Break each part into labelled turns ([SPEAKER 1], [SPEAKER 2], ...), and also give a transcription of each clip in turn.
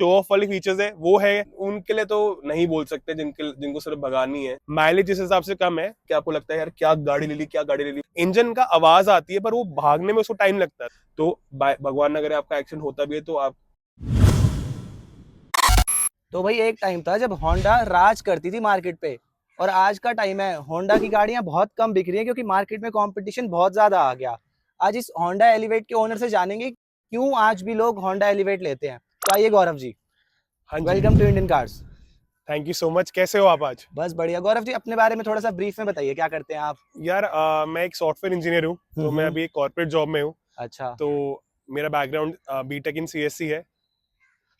[SPEAKER 1] Show off वाली features है वो है, उनके लिए तो नहीं बोल सकते, जिनको सिर्फ भगानी है। माइलेज जिस हिसाब से कम है कि आपको लगता है यार क्या गाड़ी ले ली, क्या गाड़ी ले ली। इंजन का आवाज आती है पर वो भागने में उसको टाइम लगता है, तो भगवान अगर आपका एक्सीडेंट होता भी है तो आप।
[SPEAKER 2] तो भाई एक टाइम था जब होंडा राज करती थी मार्केट पे, और आज का टाइम है होंडा की गाड़ियां बहुत कम बिक रही हैं क्योंकि मार्केट में कंपटीशन बहुत ज्यादा आ गया। आज इस होंडा एलिवेट के ओनर से जानेंगे क्यों आज भी लोग होंडा एलिवेट लेते हैं। तो आइए गौरव जी,
[SPEAKER 1] हाँ जी,
[SPEAKER 2] welcome to Indian cars.
[SPEAKER 1] Thank you so much. कैसे हो आप आज?
[SPEAKER 2] बस बढ़िया। गौरव जी, अपने बारे में थोड़ा सा ब्रीफ में बताइए, क्या करते हैं आप?
[SPEAKER 1] यार मैं एक सॉफ्टवेयर इंजीनियर हूँ, तो मैं अभी एक कॉर्पोरेट जॉब में हूँ।
[SPEAKER 2] अच्छा।
[SPEAKER 1] तो मेरा बैकग्राउंड बीटेक इन सीएससी है।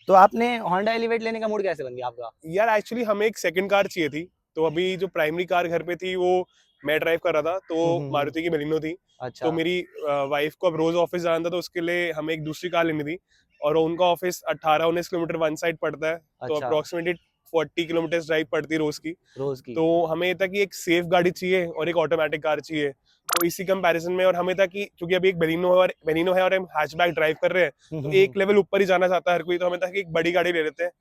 [SPEAKER 2] तो आपने होंडा एलिवेट लेने का मूड कैसे बन गया आपका?
[SPEAKER 1] यार एक्चुअली हमें एक सेकंड कार चाहिए थी, तो अभी जो प्राइमरी कार घर पे थी वो मैं ड्राइव कर रहा था, तो
[SPEAKER 2] हम्म।
[SPEAKER 1] मारुति की बलिनो थी। तो
[SPEAKER 2] अच्छा।
[SPEAKER 1] मेरी वाइफ को अब रोज ऑफिस जाना था, तो उसके लिए हमें एक दूसरी कार लेनी थी। और उनका ऑफिस 18-19 किलोमीटर वन साइड पड़ता है, तो
[SPEAKER 2] अच्छा।
[SPEAKER 1] अप्रोक्सीमेटली 40 किलोमीटर ड्राइव पड़ती है रोज की।
[SPEAKER 2] रोज की।
[SPEAKER 1] तो हमें ये था कि एक सेफ गाड़ी चाहिए और एक ऑटोमेटिक कार चाहिए, तो इसी कंपैरिजन में। और हमें था कि क्योंकि अभी एक बेलिनो है और हम हैचबैक ड्राइव कर रहे हैं, तो एक लेवल ऊपर ही जाना चाहता है हर कोई, तो हमें था कि एक बड़ी गाड़ी ले लेते हैं।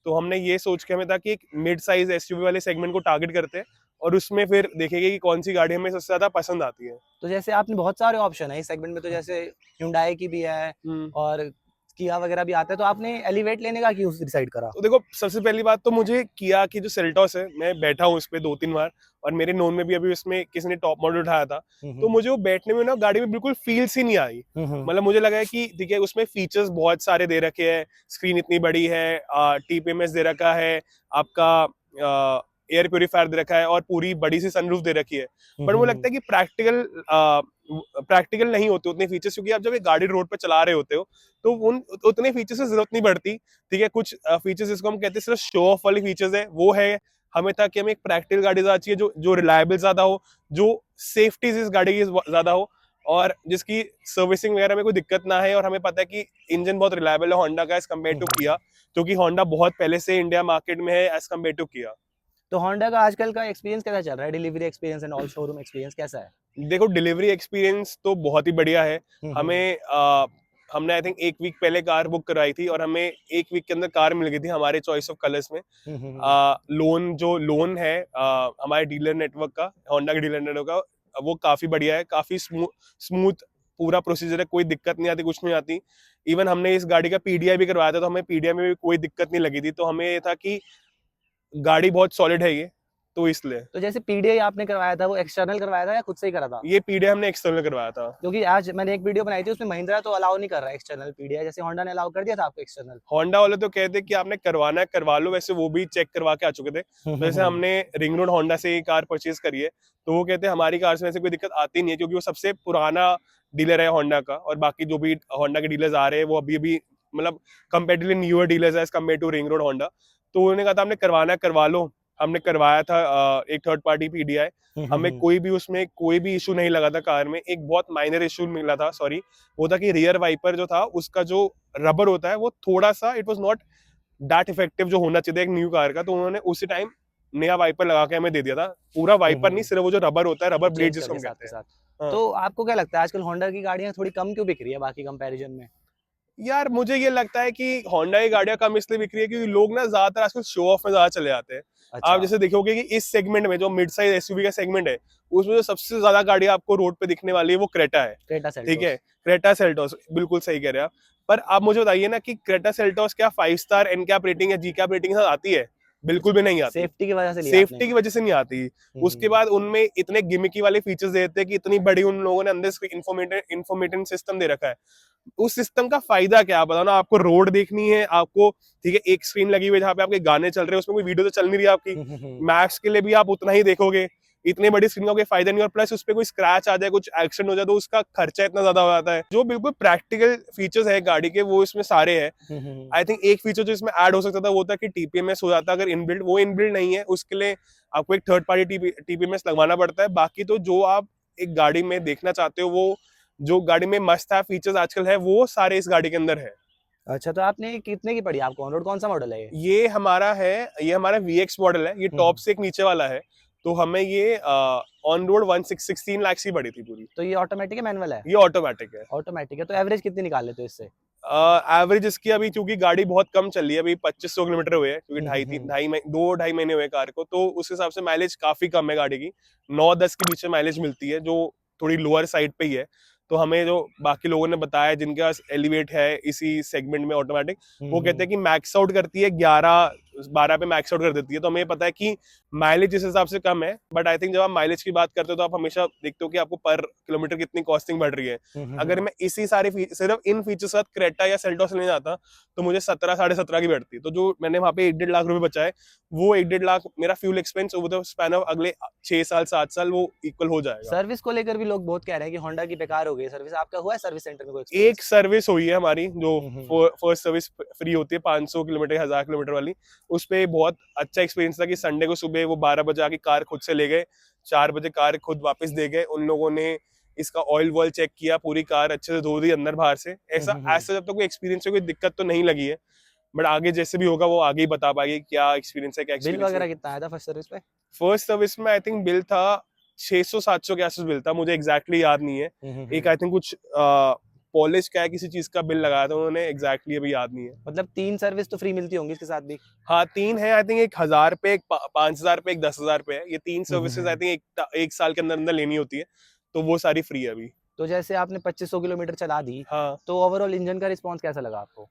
[SPEAKER 1] तो हमने ये सोच के हमें था कि एक मिड साइज एसयूवी वाले सेगमेंट को टारगेट करते हैं, और उसमें फिर देखेंगे कि कौन सी गाड़ी हमें सबसे ज्यादा पसंद आती है।
[SPEAKER 2] तो जैसे आपने बहुत सारे ऑप्शन है इस सेगमेंट में, तो जैसे Hyundai की भी है
[SPEAKER 1] हम्म।
[SPEAKER 2] और किया वगैरह भी आता है, तो आपने एलिवेट लेने का क्यों डिसाइड करा?
[SPEAKER 1] तो देखो, सबसे पहली बात तो मुझे किया की जो सेल्टॉस है, मैं बैठा हूँ उस पे 2-3 बार, और मेरे नोन में भी अभी उसमें किसी ने टॉप मॉडल उठाया था। तो मुझे वो बैठने में ना गाड़ी में बिल्कुल फील सी नहीं आई। मतलब मुझे लगा है कि ठीक है, उसमें फीचर्स बहुत सारे दे रखे हैं, स्क्रीन इतनी बड़ी है, टीपीएमएस दे रखा है आपका, एयर प्योरीफायर दे रखा है, और पूरी बड़ी सी सनरूफ दे रखी है। बट मुझे लगता है कि प्रैक्टिकल नहीं होते उतने फीचर्स, क्योंकि आप जब एक गाड़ी रोड पे चला रहे होते हो तो उन उतने फीचर्स की जरूरत नहीं पड़ती। ठीक है, कुछ फीचर्स जिसको हम कहते हैं सिर्फ शो ऑफ वाली फीचर्स है, वो है। हमें था कि हमें एक प्रैक्टिकल गाड़ी ज्यादा चाहिए, जो रिलायबल ज्यादा हो, जो सेफ्टी इस गाड़ी की ज्यादा हो, और जिसकी सर्विसिंग वगैरह में कोई दिक्कत ना है। और हमें पता है कि इंजन बहुत रिलायबल है होंडा का एज कम्पेयर टू किया, क्योंकि होंडा बहुत पहले से इंडिया मार्केट में है एज कम्पेयर टू किया।
[SPEAKER 2] तो होंडा का आजकल का एक्सपीरियंस कैसा चल रहा है? Delivery experience and all showroom experience कैसा है?
[SPEAKER 1] देखो, डिलीवरी एक्सपीरियंस तो बहुत ही बढ़िया है। हमें हमने आई थिंक एक वीक पहले कार बुक कराई थी, और हमें एक वीक के अंदर कार मिल गई थी हमारे चॉइस ऑफ कलर्स में। लोन है हमारे डीलर नेटवर्क का, होंडा के डीलर नेटवर्क का, वो काफी बढ़िया है, काफी स्मूथ पूरा प्रोसीजर है, कोई दिक्कत नहीं आती, कुछ नहीं आती। इवन हमने इस गाड़ी का पीडीआई भी करवाया था, तो हमें पीडीआई में भी कोई दिक्कत नहीं लगी थी। तो हमें ये था कि गाड़ी बहुत सॉलिड है ये, तो इसलिए।
[SPEAKER 2] तो जैसे पीडीआई आपने करवाया था, वो एक्सटर्नल करवाया था या खुद से ही करा था?
[SPEAKER 1] ये पीडीआई हमने एक्सटर्नल करवाया था।
[SPEAKER 2] क्योंकि आज मैंने एक वीडियो बनाई थी, उसमें महिंद्रा तो अलाउ नहीं कर रहा है एक्सटर्नल पीडीआई, जैसे होंडा ने अलाउ कर दिया था आपको एक्सटर्नल।
[SPEAKER 1] होंडा वाले तो कहते कि आपने करवाना है करवा लो, वैसे वो भी चेक करवा के आ चुके थे। तो जैसे हमने रिंग रोड होंडा से ये कार परचेज करी है, तो वो कहते हैं हमारी कार से वैसे कोई दिक्कत आती नहीं है, क्योंकि वो सबसे पुराना डीलर है होंडा का, और बाकी जो भी होंडा के डीलर्स आ रहे हैं वो अभी अभी मतलब कंपेरेटिवली न्यूअर डीलर्स है as compare to ring road Honda. तो उन्होंने कहा था हमने करवाना है करवा लो। हमने करवाया था एक थर्ड पार्टी पीडीआई। हमें कोई भी उसमें कोई भी इशू नहीं लगा था कार में। एक बहुत माइनर इशू मिला था, सॉरी, वो था कि रियर वाइपर जो था उसका जो रबर होता है वो थोड़ा सा it was not that effective जो होना चाहिए एक न्यू कार का। तो उन्होंने उसी टाइम नया वाइपर लगा के हमें दे दिया था। पूरा वाइपर नहीं, सिर्फ वो जो रबर होता है, रबर ब्लेड
[SPEAKER 2] चेंज कर
[SPEAKER 1] जिसको
[SPEAKER 2] दिया
[SPEAKER 1] हम
[SPEAKER 2] साथ
[SPEAKER 1] कहते
[SPEAKER 2] के
[SPEAKER 1] हैं।
[SPEAKER 2] साथ।
[SPEAKER 1] हाँ।
[SPEAKER 2] तो आपको क्या लगता है आजकल होंडा की गाड़ियां थोड़ी कम क्यों बिक रही है बाकी कंपैरिजन में?
[SPEAKER 1] यार मुझे ये लगता है कि होंडा की गाड़ियां कम इसलिए बिक रही है क्योंकि लोग ना ज्यादातर आजकल शो ऑफ में ज्यादा चले जाते हैं। आप
[SPEAKER 2] अच्छा।
[SPEAKER 1] जैसे देखोगे कि इस सेगमेंट में जो मिड साइज एसयूवी का सेगमेंट है, उसमें जो सबसे ज्यादा गाड़ियां आपको रोड पे दिखने वाली है वो क्रेटा है।
[SPEAKER 2] क्रेटा
[SPEAKER 1] ठीक है,
[SPEAKER 2] सेल्टोस।
[SPEAKER 1] क्रेटा सेल्टोस, बिल्कुल सही कह रहे हैं आप। पर आप मुझे बताइए ना कि क्रेटा सेल्टोस क्या 5 स्टार एनकैप रेटिंग या जी कैप रेटिंग के साथ आती है? बिल्कुल भी नहीं आती।
[SPEAKER 2] सेफ्टी की वजह से लिया आपने?
[SPEAKER 1] सेफ्टी की वजह से नहीं आती। उसके बाद उनमें इतने गिमिकी वाले फीचर्स देते हैं कि इतनी बड़ी उन लोगों ने अंदर इंफॉर्मेटिव सिस्टम दे रखा है। उस सिस्टम का फायदा क्या? आप बताओ ना, आपको रोड देखनी है आपको, ठीक है, एक स्क्रीन लगी हुई है जहाँ पे आपके गाने चल रहे हैं, उसमें कोई वीडियो तो चल नहीं रही है आपकी। मैप्स के लिए भी आप उतना ही देखोगे। इतने बड़ी स्क्रीन का कोई फायदा नहीं, और प्लस उस पर कोई स्क्रैच आ जाए, कुछ एक्सीडेंट हो जाए, तो उसका खर्चा इतना ज्यादा हो जाता है। जो बिल्कुल प्रैक्टिकल फीचर्स है गाड़ी के वो इसमें सारे हैं। आई थिंक एक फीचर जो इसमें ऐड हो सकता था वो था कि टीपीएमएस हो जाता अगर इनबिल्ट, वो इनबिल्ट नहीं है, उसके लिए आपको एक थर्ड पार्टी टीपीएमएस लगवाना पड़ता है। बाकी तो जो आप एक गाड़ी में देखना चाहते हो, वो जो गाड़ी में मस्ट हैव फीचर्स आजकल है वो सारे इस गाड़ी के अंदर है।
[SPEAKER 2] अच्छा, तो आपने कितने की पड़ी आपको ऑन रोड? कौन सा मॉडल है ये?
[SPEAKER 1] ये हमारा VX मॉडल है, ये टॉप से एक नीचे वाला है। तो हमें ये ऑन रोड 16 लाख की पड़ी थी पूरी।
[SPEAKER 2] तो ये ऑटोमेटिक है मैनुअल है?
[SPEAKER 1] ये ऑटोमेटिक है।
[SPEAKER 2] ऑटोमेटिक है। तो एवरेज कितनी निकाल लेते हो इससे?
[SPEAKER 1] एवरेज इसकी अभी, क्योंकि गाड़ी बहुत कम चल रही है, अभी 2500 किलोमीटर हुए हैं, क्योंकि दो ढाई महीने हुए कार को, तो उस हिसाब से माइलेज काफी कम है गाड़ी की। 9-10 के बीच में माइलेज मिलती है, जो थोड़ी लोअर साइड पे ही है। तो हमें जो बाकी लोगों ने बताया जिनके पास एलिवेट है इसी सेगमेंट में ऑटोमेटिक, वो कहते हैं कि मैक्स आउट करती है 11-12 पे मैक्स आउट कर देती है। तो हमें पता है कि माइलेज इस हिसाब से कम है, बट आई थिंक जब आप माइलेज की बात करते हो तो आप हमेशा देखते हो कि आपको पर किलोमीटर कितनी कॉस्टिंग बढ़ रही है। अगर मैं इसी सारे सिर्फ इन फीचर के साथ क्रेटा या सेल्टोस लेने जाता तो मुझे 17-17.5 की बैठती। तो जो मैंने वहां पे 1-1.5 लाख रुपए बचाए, वो 1-1.5 लाख मेरा fuel expense over the span of अगले 6 साल 7 साल वो इक्वल हो जाएगा।
[SPEAKER 2] सर्विस को लेकर भी लोग बहुत कह रहे हैं कि होंडा की बेकार हो गई सर्विस। आपका हुआ है सर्विस सेंटर में कोई
[SPEAKER 1] एक
[SPEAKER 2] एक्सपीरियंस?
[SPEAKER 1] सर्विस हुई है हमारी, जो फर्स्ट सर्विस फ्री होती है 500 किलोमीटर 1000 किलोमीटर वाली। उस पे बहुत अच्छा एक्सपीरियंस था कि संडे को सुबह वो 12 बजे आके कार खुद से ले गए, 4 बजे कार खुद वापस दे गए। उन लोगों ने इसका ऑयल वॉयल चेक किया, पूरी कार अच्छे से धो दी अंदर बाहर से। ऐसा जब तक कोई एक्सपीरियंस कोई दिक्कत तो नहीं लगी है, बट आगे जैसे भी होगा वो आगे ही बता पाएंगे क्या एक्सपीरियंस है, क्या
[SPEAKER 2] बिल
[SPEAKER 1] एक्सपीरियंस
[SPEAKER 2] वगैरह
[SPEAKER 1] है।
[SPEAKER 2] कितना आया था फर्स्ट सर्विस पे?
[SPEAKER 1] फर्स्ट सर्विस में आई थिंक बिल था 600-700 के आसपास बिल था, मुझे एग्जैक्टली याद नहीं है। एक आई थिंक कुछ पॉलिश का है किसी चीज का बिल लगाया था उन्होंने, एग्जैक्टली अभी याद नहीं है।
[SPEAKER 2] मतलब 3 सर्विस तो फ्री मिलती होंगी इसके साथ भी?
[SPEAKER 1] हाँ 3 है आई थिंक, एक 1000 पे, एक 5000 पे, एक 10,000 पे है। ये 3 सर्विसेज आई थिंक एक साल के अंदर अंदर लेनी होती है, तो वो सारी फ्री है अभी।
[SPEAKER 2] तो जैसे आपने 2500 किलोमीटर चला दी,
[SPEAKER 1] हाँ,
[SPEAKER 2] तो ओवरऑल इंजन का रिस्पांस कैसा लगा आपको?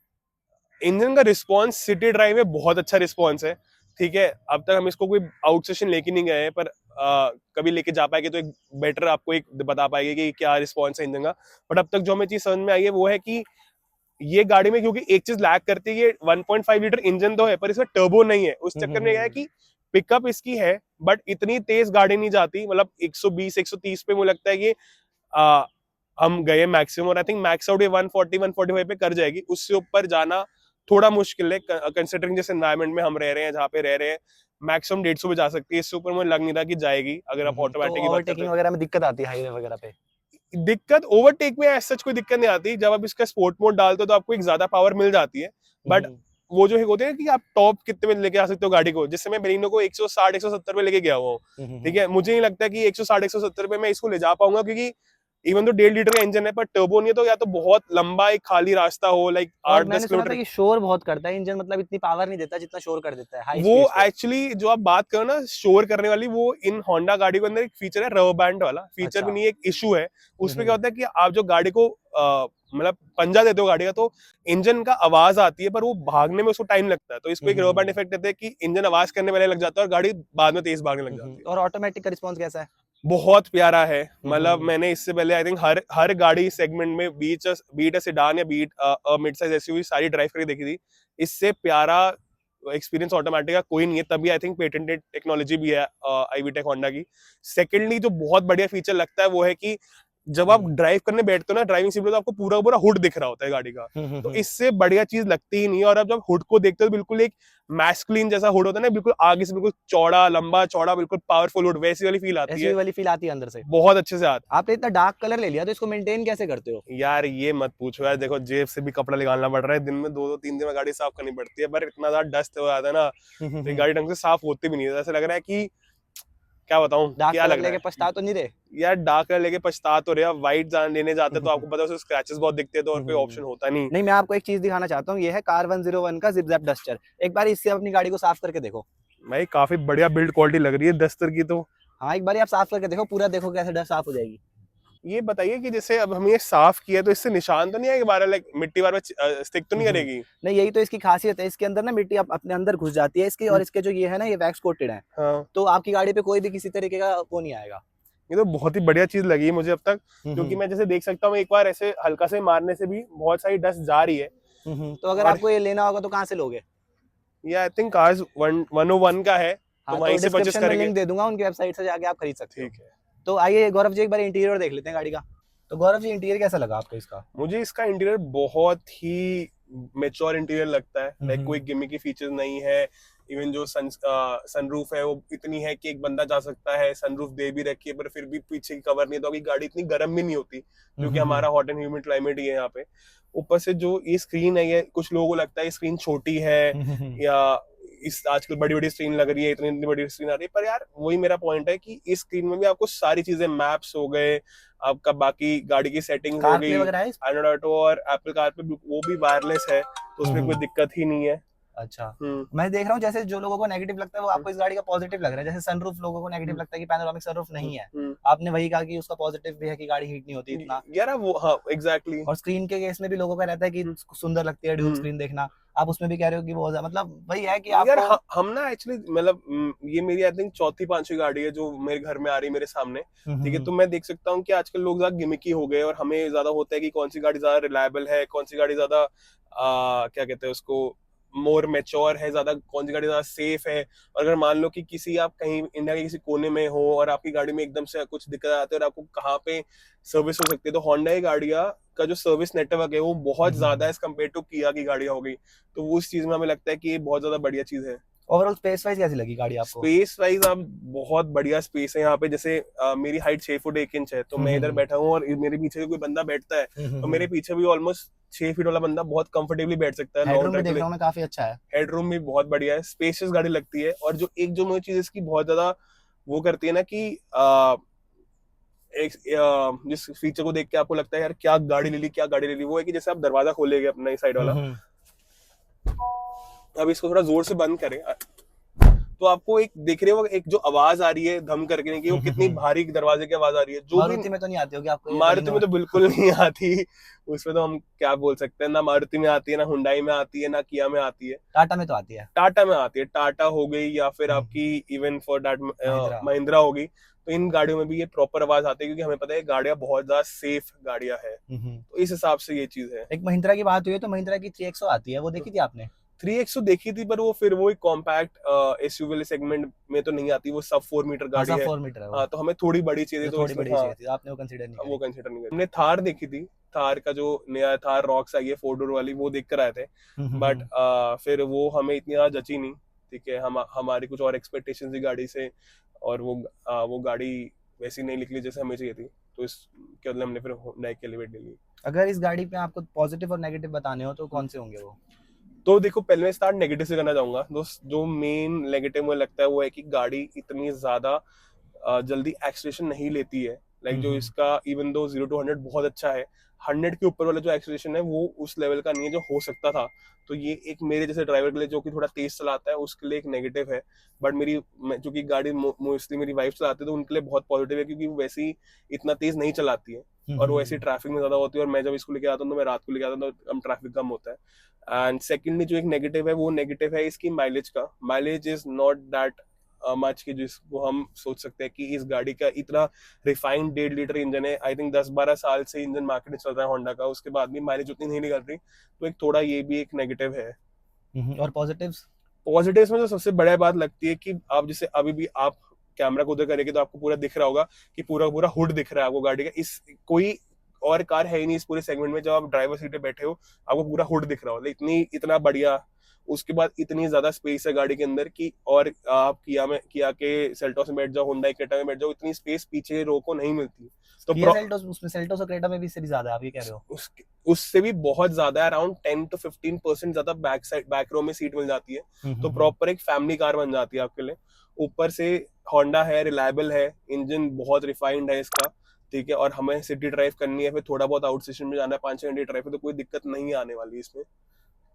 [SPEAKER 1] इंजन का रिस्पॉन्स सिटी ड्राइव में बहुत अच्छा रिस्पॉन्स है। ठीक है, अब तक हम इसको कोई आउट सेशन लेके नहीं गए हैं, पर कभी लेके जा पाएंगे तो एक बेटर आपको एक बता पाएंगे कि क्या रिस्पॉन्स है इंजन का। बट अब तक जो हमें चीज समझ में आई है वो है कि ये गाड़ी में, क्योंकि एक चीज लैक करती है, ये 1.5 लीटर इंजन तो है पर इसमें टर्बो नहीं है। उस चक्कर में क्या है कि पिकअप इसकी है बट इतनी तेज गाड़ी नहीं जाती, मतलब 120-130 पे मुझे लगता है कि आ, हम गए मैक्सिमम, और आई थिंक मैक्स आउट ये 140-145 पे कर जाएगी। उससे ऊपर जाना थोड़ा मुश्किल है, कंसिडरिंग जिस एनवायरनमेंट में हम रह रहे हैं, जहाँ पे रह रहे हैं, मैक्सिमम 150 पे जा सकती है। इससे ऊपर मुझे लग नहीं रहा कि जाएगी अगर आप
[SPEAKER 2] तो
[SPEAKER 1] ऑटोमेटिक की बात करते
[SPEAKER 2] ओवरटेकिंग
[SPEAKER 1] हैं।
[SPEAKER 2] वगैरह में दिक्कत आती है हाईवे वगैरह पे?
[SPEAKER 1] दिक्कत ओवरटेक में ऐसा कोई दिक्कत नहीं आती। जब आप इसका स्पोर्ट मोड डालते हो तो आपको एक ज्यादा पावर मिल जाती है, बट वो जो होते हैं कि आप टॉप कितने में लेके आ सकते हो गाड़ी को। जिससे मैं बेलिनो को 160-170 पे लेके गया हुआ हूँ। ठीक है, मुझे नहीं लगता कि 160-170 पे मैं इसको ले जा पाऊंगा, क्योंकि इवन तो 1.5 लीटर का इंजन है पर टर्बो नहीं है, तो या तो बहुत लंबा एक खाली रास्ता हो, लाइक
[SPEAKER 2] और
[SPEAKER 1] 8-10
[SPEAKER 2] मैंने सुना था
[SPEAKER 1] किलोमीटर।
[SPEAKER 2] कि शोर बहुत करता है इंजन, मतलब इतनी पावर नहीं देता जितना शोर कर देता है हाई
[SPEAKER 1] वो
[SPEAKER 2] स्पीड्स पे।
[SPEAKER 1] एक्चुअली जो आप बात करो ना शोर करने वाली, वो इन होंडा गाड़ी के अंदर एक फीचर है, रबर बैंड वाला फीचर भी
[SPEAKER 2] अच्छा।
[SPEAKER 1] नहीं, एक इशू है। उसमें क्या होता है कि आप जो गाड़ी को मतलब पंजा देते हो गाड़ी का, तो इंजन का आवाज आती है पर वो भागने में उसको टाइम लगता है। तो इसको एक रबर बैंड इफेक्ट देते हैं कि इंजन आवाज करने वाले लग जाता है और गाड़ी बाद में तेज भागने लग जाती है।
[SPEAKER 2] और ऑटोमेटिक का रिस्पांस कैसा है?
[SPEAKER 1] बहुत प्यारा है। मतलब मैंने इससे पहले आई थिंक हर गाड़ी सेगमेंट में बीट सेडान या बीट मिड साइज एसयूवी सारी ड्राइव करके देखी थी। इससे प्यारा एक्सपीरियंस ऑटोमेटिक का कोई नहीं है, तभी आई थिंक पेटेंटेड टेक्नोलॉजी भी है आईवीटेक होंडा की। सेकेंडली जो बहुत बढ़िया फीचर लगता है वो है कि जब आप ड्राइव करने बैठते हो ना ड्राइविंग सीट पे, तो आपको पूरा पूरा हुड दिख रहा होता है गाड़ी का। तो इससे बढ़िया चीज लगती ही नहीं है। और आप जब हुड को देखते हो तो बिल्कुल एक मैस्कुलिन जैसा हुड होता है ना, बिल्कुल आगे से बिल्कुल चौड़ा लंबा चौड़ा, बिल्कुल पावरफुल हुड, वैसी वाली फील आती
[SPEAKER 2] एसयूवी
[SPEAKER 1] है।
[SPEAKER 2] वाली फील आती है अंदर से?
[SPEAKER 1] बहुत अच्छे से आती
[SPEAKER 2] आपने इतना डार्क कलर ले लिया तो इसको मेंटेन कैसे करते हो?
[SPEAKER 1] है। यार ये मत पूछो यार, देखो जेब से भी कपड़ा निकालना पड़ रहा है, दिन में 2-2-3 दिन में गाड़ी साफ करनी पड़ती है, पर इतना ज्यादा डस्ट हो जाता है ना, तो ये गाड़ी ढंग से साफ होती भी नहीं है। ऐसा लग रहा है कि क्या बताऊं
[SPEAKER 2] डार्क
[SPEAKER 1] क्या
[SPEAKER 2] कलर
[SPEAKER 1] लग रहा
[SPEAKER 2] लेके
[SPEAKER 1] है
[SPEAKER 2] पछता तो नहीं रहे?
[SPEAKER 1] यार। डार्क कलर लेके पछता तो रहे, व्हाइट लेने जाते तो आपको पता है उसके स्क्रैचेस बहुत दिखते हैं, तो और कोई ऑप्शन होता नहीं।
[SPEAKER 2] नहीं, मैं आपको एक चीज दिखाना चाहता हूँ। ये है कार 101 का जिप-जैप डस्टर। एक बार इससे अपनी गाड़ी को साफ करके देखो।
[SPEAKER 1] भाई काफी बढ़िया बिल्ड क्वालिटी लग रही है डस्टर की तो।
[SPEAKER 2] हाँ, एक बार आप साफ करके देखो, पूरा देखो कैसे डस्ट साफ हो जाएगी।
[SPEAKER 1] ये बताइए कि जैसे अब हम ये साफ किया तो इससे निशान तो नहीं आएगा बार, लाइक मिट्टी बार स्टिक तो नहीं करेगी?
[SPEAKER 2] नहीं, यही तो इसकी खासियत है। इसके अंदर ना मिट्टी अपने अंदर घुस जाती है इसकी, और इसके जो ये है ना, ये वैक्स कोटेड है।
[SPEAKER 1] हाँ,
[SPEAKER 2] तो आपकी गाड़ी पे कोई भी किसी तरीके का वो नहीं आएगा।
[SPEAKER 1] ये तो बहुत ही बढ़िया चीज लगी मुझे अब तक, क्योंकि मैं जैसे देख सकता हूँ एक बार ऐसे हल्का से मारने से भी बहुत सारी डस्ट जा रही है।
[SPEAKER 2] तो अगर
[SPEAKER 1] और
[SPEAKER 2] आपको ये लेना होगा तो कहाँ से लोगे?
[SPEAKER 1] ये आई थिंक कार्स 101 का है, तो
[SPEAKER 2] हाँ,
[SPEAKER 1] वहीं
[SPEAKER 2] तो
[SPEAKER 1] से परचेस
[SPEAKER 2] डिस्क्रिप्शन में
[SPEAKER 1] करेंगे।
[SPEAKER 2] लिंक दे दूंगा, उनकी वेबसाइट से जाके आप खरीद सकते हो।
[SPEAKER 1] ठीक है।
[SPEAKER 2] तो आइए गौरव जी, एक बार इंटीरियर देख लेते हैं गाड़ी का। तो गौरव जी, इंटीरियर कैसा लगा आपको इसका?
[SPEAKER 1] मुझे इसका इंटीरियर बहुत ही मेच्योर इंटीरियर लगता है। लाइक कोई गिमिकी फीचर्स नहीं है। इवन जो सनरूफ है वो इतनी है कि एक बंदा जा सकता है। सनरूफ दे भी रखी है पर फिर भी पीछे की कवर नहीं है, तो आपकी गाड़ी इतनी गर्म भी नहीं होती, क्योंकि हमारा हॉट एंड ह्यूमिड क्लाइमेट ही है यहाँ पे। ऊपर से जो ये स्क्रीन है, ये कुछ लोगों को लगता है स्क्रीन छोटी है या इस आजकल बड़ी बड़ी स्क्रीन लग रही है, इतनी इतनी बड़ी स्क्रीन आ रही है, पर यार वही मेरा पॉइंट है कि इस स्क्रीन में भी आपको सारी चीजें, मैप्स हो गए, आपका बाकी गाड़ी की सेटिंग्स हो
[SPEAKER 2] कार
[SPEAKER 1] गई,
[SPEAKER 2] प्ले वगैरह है इसमें?
[SPEAKER 1] एंड्रॉइड ऑटो और एप्पल कार पे वो भी वायरलेस है, तो उसमें कोई दिक्कत ही नहीं है।
[SPEAKER 2] अच्छा,
[SPEAKER 1] हम्म
[SPEAKER 2] मैं देख रहा हूँ जैसे जो लोगों को नेगेटिव लगता है वो आपको इस गाड़ी का पॉजिटिव लग रहा है, जैसे सनरूफ लोगों को नेगेटिव लगता है कि पैनोरामिक सनरूफ नहीं है, आपने वही कहा कि उसका पॉजिटिव भी है कि गाड़ी हीट नहीं होती इतना,
[SPEAKER 1] यार वो, हाँ एग्जैक्टली।
[SPEAKER 2] और स्क्रीन के केस में भी लोगों का रहता है कि सुंदर लगती है ड्यूल स्क्रीन देखना, आप उसमें भी कह रहे हो कि वो मतलब वही है कि
[SPEAKER 1] यार
[SPEAKER 2] आपको
[SPEAKER 1] हम ना एक्चुअली मतलब ये मेरी आई थिंक चौथी पांचवी गाड़ी है जो मेरे घर में आ रही है मेरे सामने, ठीक है। तो मैं देख सकता हूँ कि आजकल लोग ज्यादा गिमिकी हो गए और हमें ज्यादा होता है कि कौन सी गाड़ी ज्यादा रिलायबल है, कौन सी गाड़ी ज्यादा क्या कहते हैं उसको, मोर मेच्योर है, ज्यादा कौन सी गाड़ी ज्यादा सेफ है। और अगर मान लो कि किसी आप कहीं इंडिया के किसी कोने में हो और आपकी गाड़ी में एकदम से कुछ दिक्कत आती है और आपको कहाँ पे सर्विस हो सकती है, तो होंडा की गाड़ियाँ का जो सर्विस नेटवर्क है वो बहुत ज्यादा है एज कम्पेयर टू किया की गाड़ियाँ हो गई। तो उस चीज में हमें लगता है कि ये बहुत ज्यादा बढ़िया चीज है।
[SPEAKER 2] ओवरऑल स्पेस वाइज कैसी लगी गाड़ी आपको?
[SPEAKER 1] स्पेस वाइज आप बहुत बढ़िया स्पेस है यहाँ पे। जैसे मेरी हाइट 6 फुट 1 इंच है, तो मैं इधर बैठा हूँ और मेरे पीछे कोई बंदा बैठता है तो मेरे पीछे भी ऑलमोस्ट 6 फीट वाला बंदा बहुत कंफर्टेबली बैठ सकता है।
[SPEAKER 2] हेडरूम भी देख रहा हूँ मैं, काफी अच्छा है।
[SPEAKER 1] हेडरूम भी बहुत बढ़िया है, स्पेशियस गाड़ी लगती है। और जो मुझे चीज इसकी बहुत ज्यादा वो करती है ना कि जिस फीचर को देख के आपको लगता है यार क्या गाड़ी ले ली, क्या गाड़ी ले ली, वो है कि जैसे आप दरवाजा खोलेंगे अपना साइड वाला, अब इसको थोड़ा जोर से बंद करें तो आपको एक देख रहे हो एक जो आवाज आ रही है धम करके की, वो कितनी भारी दरवाजे की आवाज आ रही है। जो
[SPEAKER 2] मारुति में तो नहीं आती होगी आपको?
[SPEAKER 1] मारुति में तो बिल्कुल नहीं आती, उसमें तो हम क्या बोल सकते हैं, ना मारुति में आती है, ना हुंडई में आती है, ना किया में आती है।
[SPEAKER 2] टाटा में तो आती है।
[SPEAKER 1] टाटा में आती है, टाटा हो गई या फिर आपकी इवन फॉर दैट महिंद्रा होगी, तो इन गाड़ियों में भी ये प्रॉपर आवाज आती है क्योंकि हमें पता है गाड़ियां बहुत ज्यादा सेफ गाड़ियां है। तो इस हिसाब से ये चीज है।
[SPEAKER 2] एक महिंद्रा की बात हुई है तो महिंद्रा की 3XO आती है, वो देखी थी आपने?
[SPEAKER 1] 3XO देखी थी, पर वो फिर वो एक कॉम्पैक्ट एसयूवी सेगमेंट में तो नहीं आती, वो सब 4 मीटर गाड़ी है।
[SPEAKER 2] 4 मीटर है वो।
[SPEAKER 1] हाँ, तो हमें थोड़ी बड़ी चाहिए, तो
[SPEAKER 2] थोड़ी बड़ी
[SPEAKER 1] हाँ,
[SPEAKER 2] चाहिए थी, आपने वो कंसीडर नहीं
[SPEAKER 1] वो
[SPEAKER 2] करी।
[SPEAKER 1] कंसिडर नहीं किया। हमने थार देखी थी, थार का जो नया थार रॉक्स आई है 4 डोर वाली, वो देख कर आए थे, बट फिर वो हमें इतनी ज्यादा जची नहीं, ठीक है। हमारी कुछ और एक्सपेक्टेशन थी गाड़ी से, और वो गाड़ी वैसी नहीं निकली जैसे हमें चाहिए थी, तो इसके बदले हमने फिर होंडा की एलिवेट ले ली।
[SPEAKER 2] अगर इस गाड़ी पे आपको पॉजिटिव और नेगेटिव बताने हो तो कौन से होंगे वो?
[SPEAKER 1] तो देखो, पहले मैं स्टार्ट नेगेटिव से करना चाहूंगा। जो मेन नेगेटिव मुझे लगता है वो है कि गाड़ी इतनी ज्यादा जल्दी एक्सीलरेशन नहीं लेती है। लाइक जो इसका इवन दो 0 to 100 बहुत अच्छा है, 100 के ऊपर वाला जो एक्सीलरेशन है वो उस लेवल का नहीं है जो हो सकता था। तो ये एक मेरे जैसे ड्राइवर के लिए जो कि थोड़ा तेज चलाता है उसके लिए एक नेगेटिव है। बट जो कि गाड़ी मोस्टली मेरी वाइफ चलाती है तो उनके लिए बहुत पॉजिटिव है, क्योंकि वो वैसे ही इतना तेज नहीं चलाती है और वो ऐसी ट्रैफिक में ज्यादा होती है। और मैं जब इसको लेके आता हूँ तो मैं रात को लेके आता हूँ तो कम ट्रैफिक कम होता है। एंड सेकेंडली जो एक नेगेटिव है वो नेगेटिव है इसकी माइलेज का। Mileage is not that much की जिसको हम सोच सकते हैं कि इस गाड़ी का इतना रिफाइंड 1.5 लीटर इंजन है। आई थिंक 10-12 साल से इंजन मार्केट में चल रहा है होंडा का, उसके बाद भी माइलेज उतनी नहीं निकल रही, तो एक थोड़ा ये भी एक नेगेटिव है।
[SPEAKER 2] और पॉजिटिव्स?
[SPEAKER 1] पॉजिटिव्स में तो सबसे बड़ा बात लगती है कि आप जैसे अभी भी आप कैमरा को उधर करेंगे तो आपको पूरा दिख रहा होगा कि पूरा पूरा हुड दिख रहा है आपको गाड़ी का। इस कोई और कार है ही नहीं इस पूरे सेगमेंट में जब आप ड्राइवर सीट पे बैठे हो आपको पूरा हुड दिख रहा हो, इतना बढ़िया। उसके बाद इतनी ज्यादा स्पेस है गाड़ी के अंदर की, और आप किया के सेल्टोस में बैठ जाओ, हुंडई क्रेटा में बैठ जाओ, इतनी स्पेस पीछे रो को नहीं मिलती। तो
[SPEAKER 2] सेल्टोस, उसमें सेल्टोस और क्रेटा में भी इससे भी ज्यादा आप ये कह रहे हो?
[SPEAKER 1] उससे भी बहुत ज्यादा, अराउंड 10 to 15% ज्यादा बैक रो में सीट मिल जाती है। तो प्रॉपर एक फैमिली कार बन जाती है आपके लिए। ऊपर से होंडा है, रिलायबल है, इंजन बहुत रिफाइंड है इसका, ठीक है। और हमें सिटी ड्राइव करनी है, फिर थोड़ा बहुत आउट स्टेशन में जाना है 5-6 घंटे ड्राइव है, तो कोई दिक्कत नहीं आने वाली इसमें।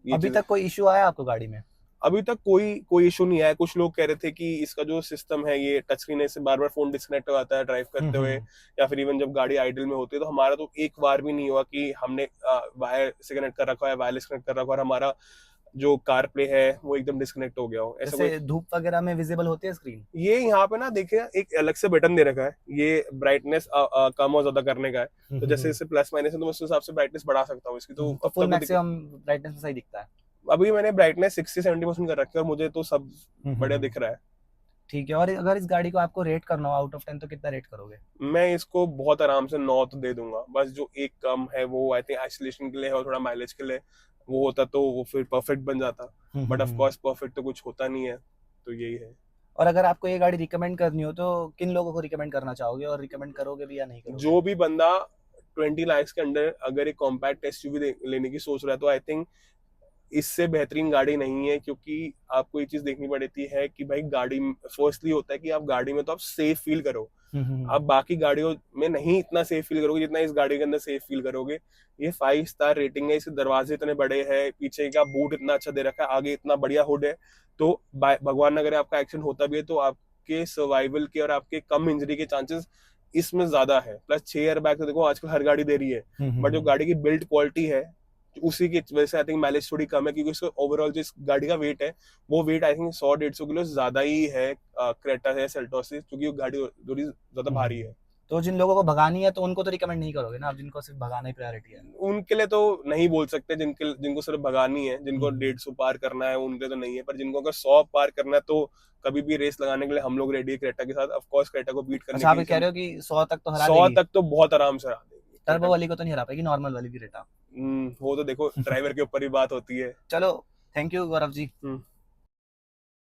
[SPEAKER 2] अभी तक कोई इशू आया आपको गाड़ी में?
[SPEAKER 1] अभी तक कोई इशू नहीं आया। कुछ लोग कह रहे थे कि इसका जो सिस्टम है ये टच स्क्रीन से बार बार फोन डिस्कनेक्ट हो जाता है ड्राइव करते हुए, या फिर इवन जब गाड़ी आइडल में होती है। तो हमारा तो एक बार भी नहीं हुआ कि हमने वायर से कनेक्ट कर रखा है, वायरलेस कनेक्ट कर रखा है और हमारा जो कार प्ले है वो एकदम डिस्कनेक्ट हो गया हो। ऐसा
[SPEAKER 2] जैसे धूप वगैरह में विजिबल होती है स्क्रीन?
[SPEAKER 1] ये यहाँ पे ना देखिए एक अलग से बटन दे रखा है, ये ब्राइटनेस कम और ज्यादा करने का है। तो जैसे प्लस माइनस है तो मैं उस हिसाब से ब्राइटनेस बढ़ा सकता हूँ इसकी। तो
[SPEAKER 2] फुल मैक्सिमम ब्राइटनेस में सही दिखता है?
[SPEAKER 1] अभी मैंने ब्राइटनेस 60-70% कर रखी है और मुझे तो सब बढ़िया दिख रहा है।
[SPEAKER 2] ठीक है। और अगर इस गाड़ी को आपको रेट करना हो आउट ऑफ 10 तो कितना रेट करोगे?
[SPEAKER 1] मैं इसको बहुत आराम से 9 तो दे दूंगा। बस जो एक कम है वो आई थिंक आइसोलेशन के लिए है और थोड़ा माइलेज के लिए, वो होता तो वो फिर परफेक्ट बन जाता। बट ऑफ कोर्स परफेक्ट तो कुछ होता नहीं है, तो यही है।
[SPEAKER 2] और अगर आपको ये गाड़ी रिकमेंड करनी हो तो किन लोगों को रिकमेंड करना चाहोगे, और रिकमेंड करोगे भी या नहीं करोगे?
[SPEAKER 1] जो भी बंदा 20 लाख के अंदर अगर एक कॉम्पैक्ट एसयूवी लेने की सोच रहा है तो आई थिंक इससे बेहतरीन गाड़ी नहीं है, क्योंकि आपको ये चीज देखनी पड़ती है कि भाई गाड़ी फर्स्टली होता है कि आप गाड़ी में तो आप सेफ फील करो, आप बाकी गाड़ियों में नहीं इतना सेफ फील करोगे जितना इस गाड़ी के अंदर सेफ फील करोगे। ये 5 स्टार रेटिंग है, इसके दरवाजे इतने बड़े हैं, पीछे का बूट इतना अच्छा दे रखा है, आगे इतना बढ़िया हुड है, तो भगवान ना करे आपका एक्सीडेंट होता भी है तो आपके सर्वाइवल के और आपके कम इंजरी के चांसेस इसमें ज्यादा है। प्लस 6 एयर बैग तो देखो आजकल हर गाड़ी दे रही है, बट जो गाड़ी की बिल्ड क्वालिटी है उसी की वजह से आई थिंक माइलेज थोड़ी कम है, क्योंकि उसका ओवरऑल जो इस गाड़ी का वेट है वो वेट आई थिंक 100-150 किलो ज्यादा ही है क्रेटा है सेल्टोस से, क्योंकि वो गाड़ी थोड़ी ज्यादा भारी है।
[SPEAKER 2] तो जिन लोगों को भगानी है तो उनको तो रिकमेंड नहीं करोगे ना, अब जिनको सिर्फ भगाना ही प्रायोरिटी है।
[SPEAKER 1] उनके लिए तो नहीं बोल सकते, जिनको सिर्फ भगानी है, जिनको 150 पार करना है उनके तो नहीं है, पर जिनको अगर 100 पार करना है तो कभी भी रेस लगाने के लिए हम लोग रेडी है क्रेटा के साथ। ऑफ कोर्स क्रेटा को बीट करने
[SPEAKER 2] अच्छा, आप
[SPEAKER 1] के
[SPEAKER 2] ये कह
[SPEAKER 1] लिए
[SPEAKER 2] रहे हो कि 100 तक तो हरा
[SPEAKER 1] 100
[SPEAKER 2] देगी?
[SPEAKER 1] तक तो बहुत आराम से हरा देगी।
[SPEAKER 2] टर्बो वाली को तो नहीं हरा पाएगी, नॉर्मल वाली क्रेटा।
[SPEAKER 1] वो तो देखो ड्राइवर के ऊपर ही बात होती है।
[SPEAKER 2] चलो, थैंक यू गौरव जी।